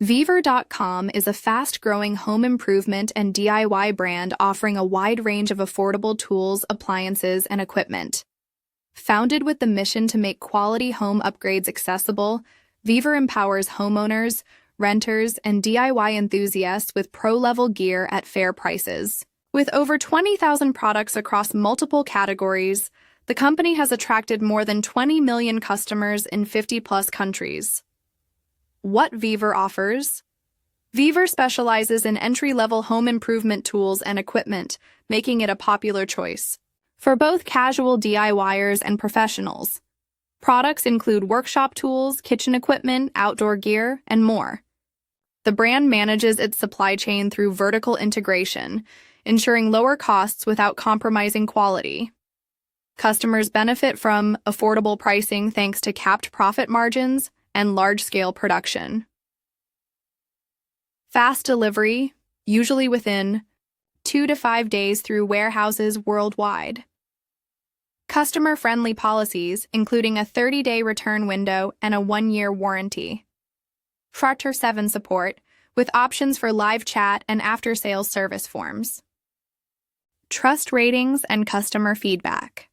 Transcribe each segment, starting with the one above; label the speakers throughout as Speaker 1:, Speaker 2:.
Speaker 1: Vevor.com is a fast-growing home improvement and DIY brand offering a wide range of affordable tools, appliances, and equipment. Founded with the mission to make quality home upgrades accessible, Vevor empowers homeowners, renters, and DIY enthusiasts with pro-level gear at fair prices. With over 20,000 products across multiple categories, the company has attracted more than 20 million customers in 50-plus countries. What Vevor offers? Vevor specializes in entry-level home improvement tools and equipment, making it a popular choice for both casual DIYers and professionals. Products include workshop tools, kitchen equipment, outdoor gear, and more. The brand manages its supply chain through vertical integration, ensuring lower costs without compromising quality. Customers benefit from affordable pricing thanks to capped profit margins and large-scale production. Fast delivery, usually within 2 to 5 days through warehouses worldwide. Customer-friendly policies, including a 30-day return window and a 1-year warranty. 24/7 support, with options for live chat and after-sales service forms. Trust ratings and customer feedback.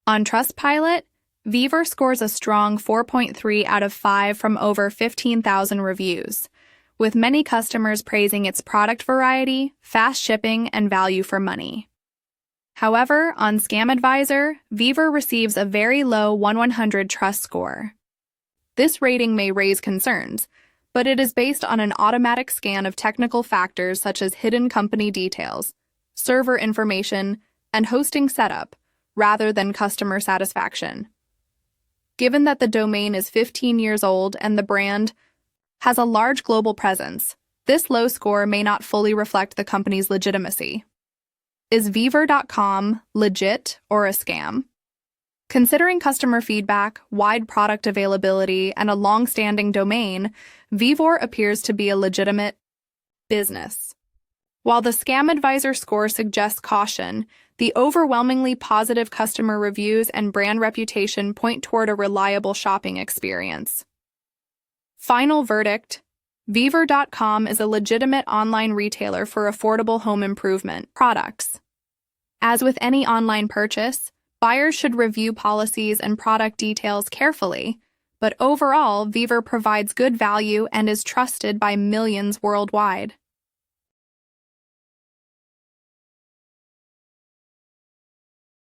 Speaker 1: On Trustpilot, Vevor scores a strong 4.3 out of 5 from over 15,000 reviews, with many customers praising its product variety, fast shipping, and value for money. However, on ScamAdvisor, Vevor receives a very low 1/100 trust score. This rating may raise concerns, but it is based on an automatic scan of technical factors such as hidden company details, server information, and hosting setup, rather than customer satisfaction. Given that the domain is 15 years old and the brand has a large global presence, this low score may not fully reflect the company's legitimacy. Is Vevor.com legit or a scam? Considering customer feedback, wide product availability, and a long-standing domain, Vevor appears to be a legitimate business. While the ScamAdvisor score suggests caution, the overwhelmingly positive customer reviews and brand reputation point toward a reliable shopping experience. Final verdict: Vevor.com is a legitimate online retailer for affordable home improvement products. As with any online purchase, buyers should review policies and product details carefully, but overall, Vevor provides good value and is trusted by millions worldwide.